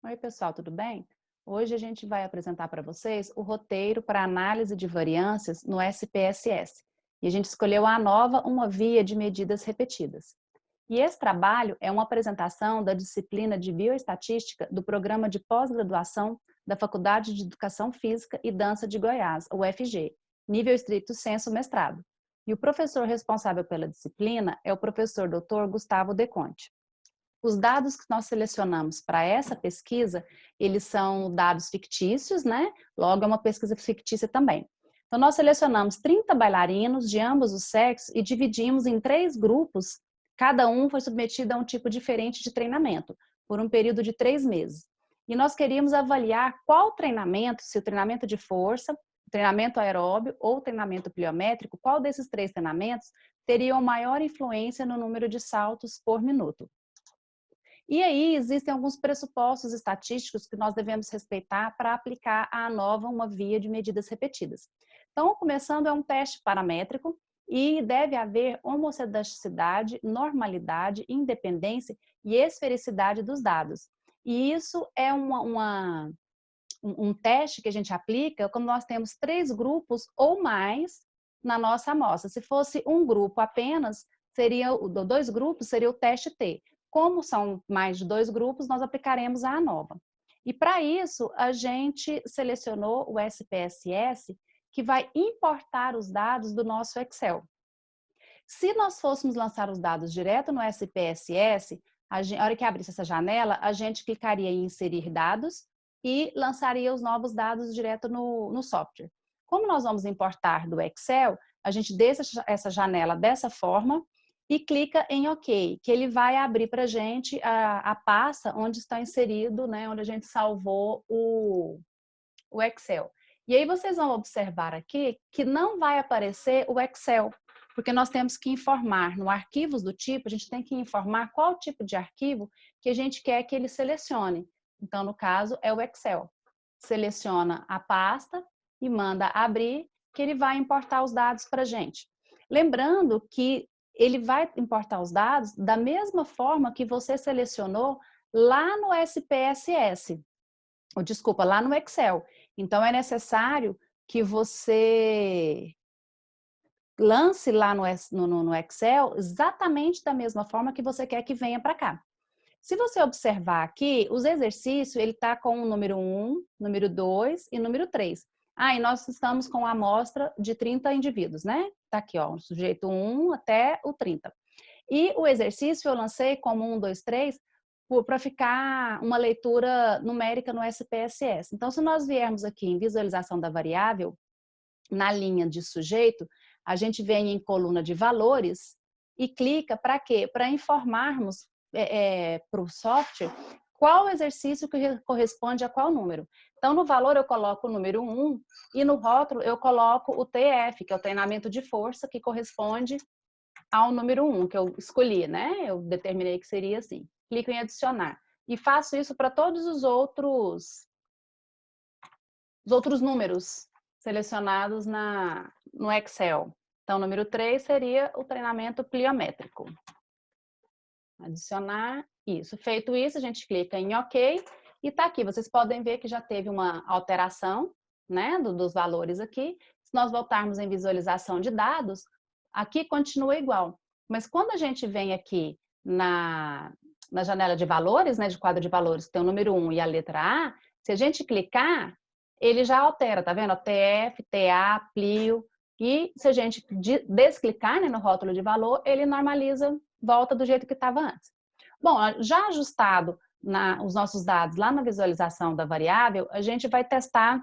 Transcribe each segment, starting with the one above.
Oi, pessoal, tudo bem? Hoje a gente vai apresentar para vocês o roteiro para análise de variâncias no SPSS. E a gente escolheu a ANOVA, uma via de medidas repetidas. E esse trabalho é uma apresentação da disciplina de Bioestatística do Programa de Pós-Graduação da Faculdade de Educação Física e Dança de Goiás, o UFG, nível estricto sensu mestrado. E o professor responsável pela disciplina é o professor Dr. Gustavo Deconte. Os dados que nós selecionamos para essa pesquisa, eles são dados fictícios, né? Logo, é uma pesquisa fictícia também. Então, nós selecionamos 30 bailarinos de ambos os sexos e dividimos em 3 grupos. Cada um foi submetido a um tipo diferente de treinamento, por um período de 3 meses. E nós queríamos avaliar qual treinamento, se o treinamento de força, treinamento aeróbio ou treinamento pliométrico, qual desses 3 treinamentos teriam maior influência no número de saltos por minuto. E aí existem alguns pressupostos estatísticos que nós devemos respeitar para aplicar a ANOVA, uma via de medidas repetidas. Então, começando, é um teste paramétrico e deve haver homocedaticidade, normalidade, independência e esfericidade dos dados. E isso é um teste que a gente aplica quando nós temos 3 grupos ou mais na nossa amostra. Se fosse um grupo apenas, seria 2 grupos, seria o teste T. Como são mais de 2 grupos, nós aplicaremos a ANOVA. E para isso, a gente selecionou o SPSS, que vai importar os dados do nosso Excel. Se nós fôssemos lançar os dados direto no SPSS, a hora que abrisse essa janela, a gente clicaria em inserir dados e lançaria os novos dados direto no software. Como nós vamos importar do Excel, a gente deixa essa janela dessa forma e clica em OK, que ele vai abrir para a gente a pasta onde está inserido, né, onde a gente salvou o Excel. E aí vocês vão observar aqui que não vai aparecer o Excel, porque nós temos que informar no arquivos do tipo, a gente tem que informar qual tipo de arquivo que a gente quer que ele selecione. Então, no caso, é o Excel. Seleciona a pasta e manda abrir, que ele vai importar os dados para a gente. Lembrando que ele vai importar os dados da mesma forma que você selecionou lá no SPSS, ou desculpa, lá no Excel. Então, é necessário que você lance lá no Excel exatamente da mesma forma que você quer que venha para cá. Se você observar aqui, os exercícios, ele está com o número 1, número 2 e número 3. Ah, e nós estamos com a amostra de 30 indivíduos, né? Está aqui, ó, o sujeito 1 até o 30. E o exercício eu lancei como 1, 2, 3, para ficar uma leitura numérica no SPSS. Então, se nós viermos aqui em visualização da variável, na linha de sujeito, a gente vem em coluna de valores e clica para quê? Para informarmos para o software qual exercício que corresponde a qual número. Então, no valor eu coloco o número 1 e no rótulo eu coloco o TF, que é o treinamento de força, que corresponde ao número 1 que eu escolhi, né? Eu determinei que seria assim. Clico em adicionar. E faço isso para todos os outros números selecionados no Excel. Então, número 3 seria o treinamento pliométrico. Adicionar isso. Feito isso, a gente clica em OK e está aqui. Vocês podem ver que já teve uma alteração, né, dos valores aqui. Se nós voltarmos em visualização de dados, aqui continua igual. Mas quando a gente vem aqui na janela de valores, né, de quadro de valores, que tem o número 1 e a letra A, se a gente clicar, ele já altera, tá vendo? TF, TA, plio. E se a gente desclicar, né, no rótulo de valor, ele normaliza, volta do jeito que estava antes. Bom, já ajustado os nossos dados lá na visualização da variável, a gente vai testar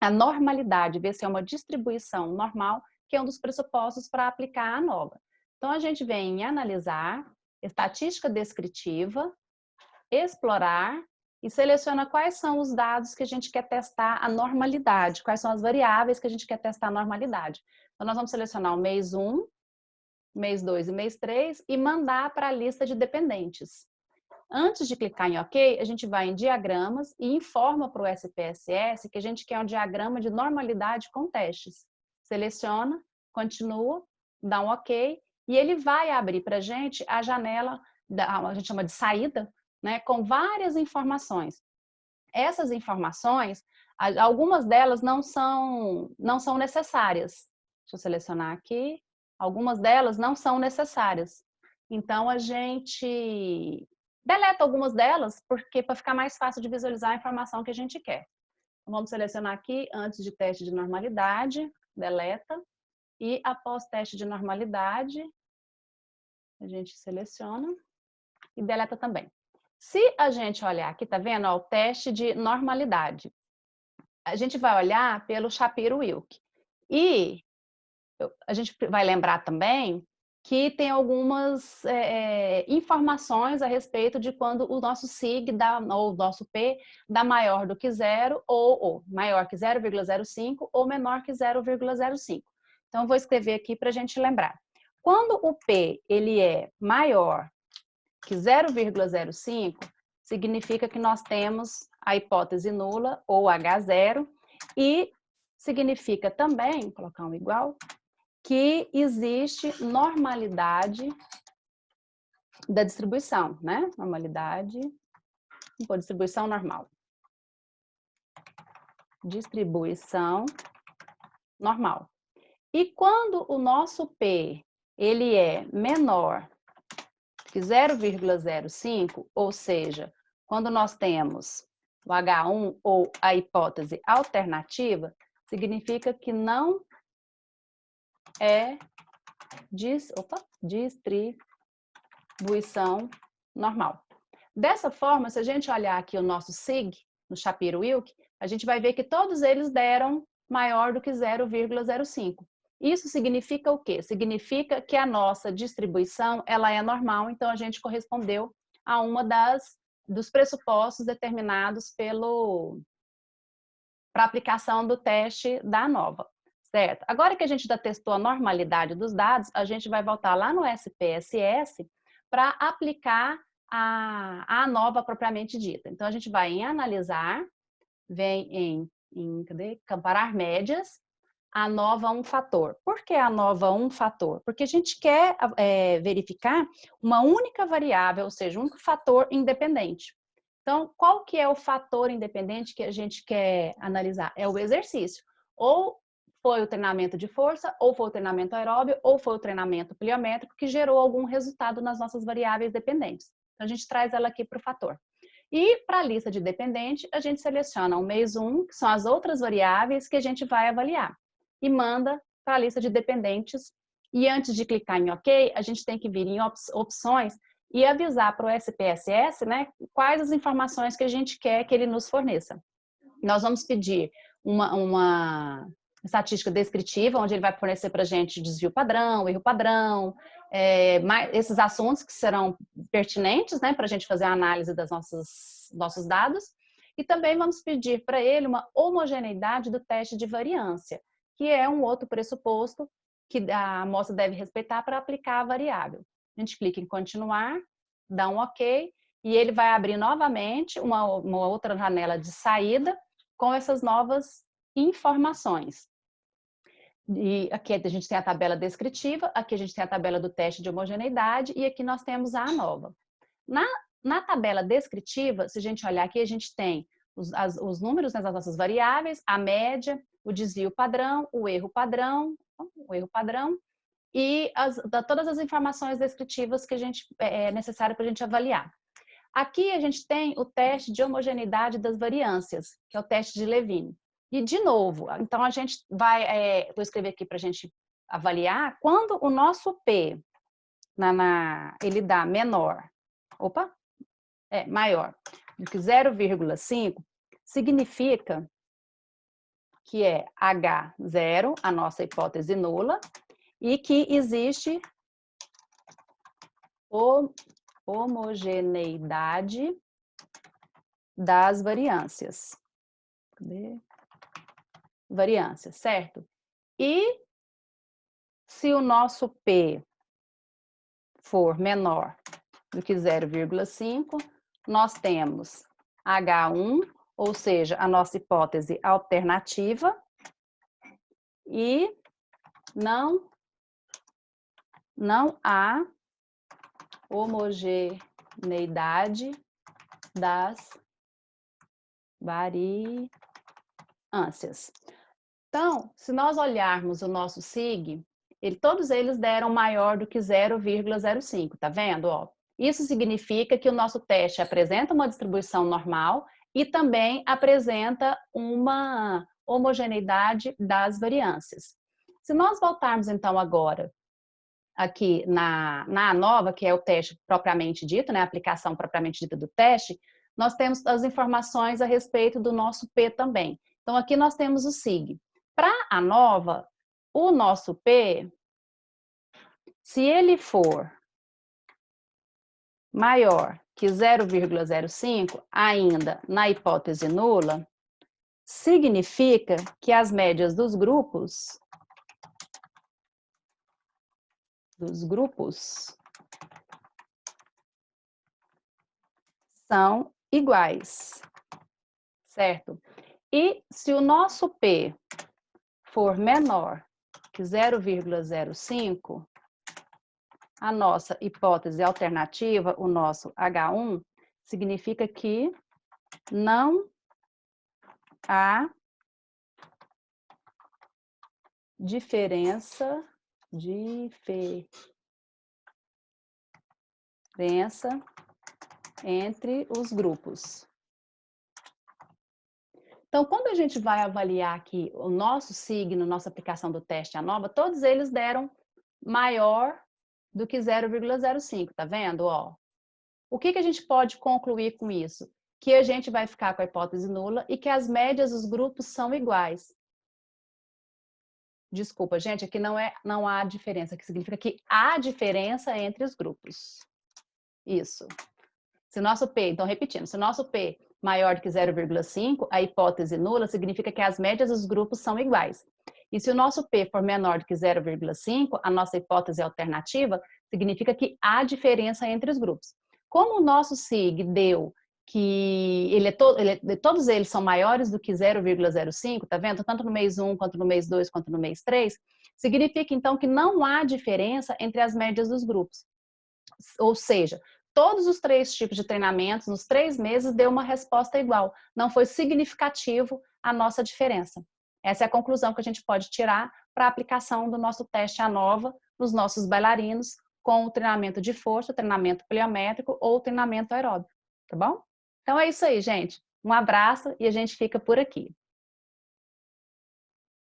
a normalidade, ver se é uma distribuição normal, que é um dos pressupostos para aplicar a ANOVA. Então, a gente vem em analisar, estatística descritiva, explorar e seleciona quais são os dados que a gente quer testar a normalidade, quais são as variáveis que a gente quer testar a normalidade. Então, nós vamos selecionar o mês 1, mês 2 e mês 3 e mandar para a lista de dependentes. Antes de clicar em OK, a gente vai em diagramas e informa para o SPSS que a gente quer um diagrama de normalidade com testes. Seleciona, continua, dá um OK e ele vai abrir para a gente a janela, a gente chama de saída, né, com várias informações. essas informações, algumas delas não são necessárias. Deixa eu selecionar aqui. Algumas delas não são necessárias. Então, a gente deleta algumas delas, porque para ficar mais fácil de visualizar a informação que a gente quer. Então, vamos selecionar aqui, antes de teste de normalidade, deleta. E após teste de normalidade, a gente seleciona e deleta também. Se a gente olhar aqui, tá vendo? Ó, o teste de normalidade. A gente vai olhar pelo Shapiro-Wilk. E a gente vai lembrar também que tem algumas informações a respeito de quando o nosso sig ou o nosso P dá maior do que zero, ou maior que 0,05 ou menor que 0,05. Então, eu vou escrever aqui para a gente lembrar. Quando o P ele é maior que 0,05, significa que nós temos a hipótese nula, ou H0, e significa também, vou colocar um igual, que existe normalidade da distribuição, né? Normalidade, distribuição normal. Distribuição normal. E quando o nosso P ele é menor que 0,05, ou seja, quando nós temos o H1 ou a hipótese alternativa, significa que não é distribuição normal. Dessa forma, se a gente olhar aqui o nosso sig, no Shapiro-Wilk, a gente vai ver que todos eles deram maior do que 0,05. Isso significa o quê? Significa que a nossa distribuição ela é normal, então a gente correspondeu a uma dos pressupostos determinados para a aplicação do teste da ANOVA. Certo? Agora que a gente já testou a normalidade dos dados, a gente vai voltar lá no SPSS para aplicar a ANOVA propriamente dita. Então, a gente vai em analisar, vem em comparar médias, ANOVA um fator. Por que ANOVA um fator? Porque a gente quer verificar uma única variável, ou seja, um único fator independente. Então, qual que é o fator independente que a gente quer analisar? É o exercício. Ou foi o treinamento de força, ou foi o treinamento aeróbio, ou foi o treinamento pliométrico que gerou algum resultado nas nossas variáveis dependentes. Então, a gente traz ela aqui para o fator. E para a lista de dependente, a gente seleciona o mês 1, que são as outras variáveis que a gente vai avaliar, e manda para a lista de dependentes. E antes de clicar em OK, a gente tem que vir em opções e avisar para o SPSS, né, quais as informações que a gente quer que ele nos forneça. Nós vamos pedir uma estatística descritiva, onde ele vai fornecer para a gente desvio padrão, erro padrão, esses assuntos que serão pertinentes, né, para a gente fazer a análise dos nossos dados. E também vamos pedir para ele uma homogeneidade do teste de variância, que é um outro pressuposto que a amostra deve respeitar para aplicar a variável. A gente clica em continuar, dá um OK, e ele vai abrir novamente uma outra janela de saída com essas novas informações. E aqui a gente tem a tabela descritiva, aqui a gente tem a tabela do teste de homogeneidade e aqui nós temos a ANOVA. Na tabela descritiva, se a gente olhar aqui, a gente tem os números das nossas variáveis, a média, o desvio padrão, o erro padrão e todas as informações descritivas que é necessário para a gente avaliar. Aqui a gente tem o teste de homogeneidade das variâncias, que é o teste de Levine. E, de novo, então a gente vai, vou escrever aqui para a gente avaliar, quando o nosso P, ele dá maior do que 0,5, significa que é H0, a nossa hipótese nula, e que existe homogeneidade das variâncias. Variância, certo? E se o nosso P for menor do que 0,5, nós temos H1, ou seja, a nossa hipótese alternativa, e não há homogeneidade das variâncias. Então, se nós olharmos o nosso SIG, todos eles deram maior do que 0,05, tá vendo? Ó, isso significa que o nosso teste apresenta uma distribuição normal e também apresenta uma homogeneidade das variâncias. Se nós voltarmos então agora aqui na ANOVA, que é o teste propriamente dito, né, a aplicação propriamente dita do teste, nós temos as informações a respeito do nosso P também. Então aqui nós temos o SIG. Para a ANOVA, o nosso P, se ele for maior que 0,05, ainda na hipótese nula, significa que as médias dos grupos são iguais, certo? E se o nosso P for menor que 0,05, a nossa hipótese alternativa, o nosso H1, significa que não há diferença entre os grupos. Então, quando a gente vai avaliar aqui o nosso signo, nossa aplicação do teste ANOVA, todos eles deram maior do que 0,05, tá vendo? Ó, o que a gente pode concluir com isso? Que a gente vai ficar com a hipótese nula e que as médias dos grupos são iguais. Desculpa, gente, aqui não há diferença, que significa que há diferença entre os grupos. Isso. Se o nosso P, então repetindo, se o nosso P maior do que 0,5, a hipótese nula significa que as médias dos grupos são iguais. E se o nosso P for menor do que 0,5, a nossa hipótese alternativa significa que há diferença entre os grupos. Como o nosso SIG deu que todos eles são maiores do que 0,05, tá vendo? Tanto no mês 1, quanto no mês 2, quanto no mês 3, significa então que não há diferença entre as médias dos grupos. Ou seja, todos os 3 tipos de treinamentos, nos 3 meses, deu uma resposta igual. Não foi significativo a nossa diferença. Essa é a conclusão que a gente pode tirar para a aplicação do nosso teste ANOVA nos nossos bailarinos com o treinamento de força, treinamento pliométrico ou treinamento aeróbico, tá bom? Então é isso aí, gente. Um abraço e a gente fica por aqui.